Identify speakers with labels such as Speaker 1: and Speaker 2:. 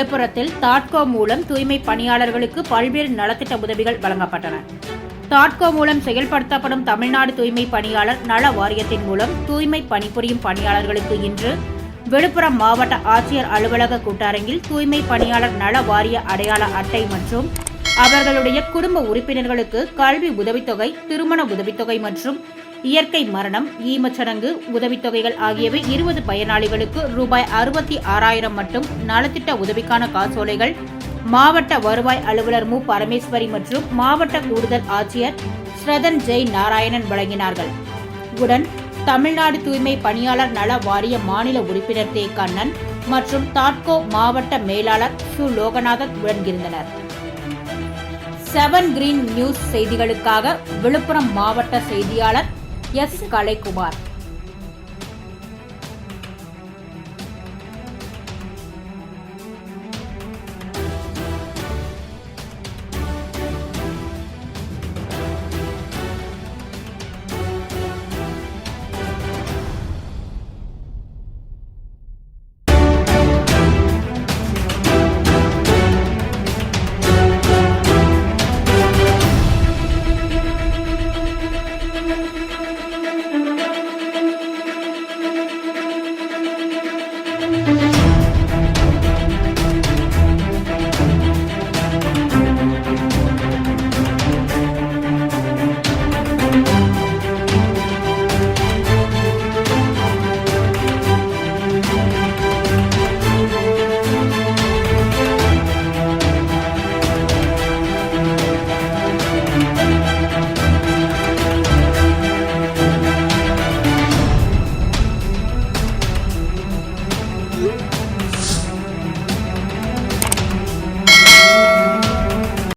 Speaker 1: விழுப்புரத்தில் தாட்கோ மூலம் தூய்மை பணியாளர்களுக்கு பல்வேறு நலத்திட்ட உதவிகள் வழங்கப்பட்டன. தாட்கோ மூலம் செயல்படுத்தப்படும் தமிழ்நாடு தூய்மை பணியாளர் நல வாரியத்தின் மூலம் தூய்மை பணிபுரியும் பணியாளர்களுக்கு இன்று விழுப்புரம் மாவட்ட ஆட்சியர் அலுவலக கூட்டரங்கில் தூய்மை பணியாளர் நல வாரிய அடையாள அட்டை மற்றும் அவர்களுடைய குடும்ப உறுப்பினர்களுக்கு கல்வி உதவித்தொகை, திருமண உதவித்தொகை மற்றும் இயற்கை மரணம், ஈமச்சடங்கு உதவித்தொகைகள் ஆகியவை 20 பயனாளிகளுக்கு ரூபாய் 66,000 மட்டும் நலத்திட்ட உதவிக்கான காசோலைகள் மாவட்ட வருவாய் அலுவலர் மு. பரமேஸ்வரி மற்றும் மாவட்ட கூடுதல் ஆட்சியர் ஸ்ரதன் ஜெய் நாராயணன் வழங்கினார்கள். உடன் தமிழ்நாடு தூய்மை பணியாளர் நல வாரிய மாநில உறுப்பினர் தே. கண்ணன் மற்றும் தாட்கோ மாவட்ட மேலாளர் சு. லோகநாதன் உடன் இருந்தனர். 7 கிரீன் நியூஸ் செய்திகளுக்காக விழுப்புரம் மாவட்ட செய்தியாளர் எஸ். கலைக்குமார்.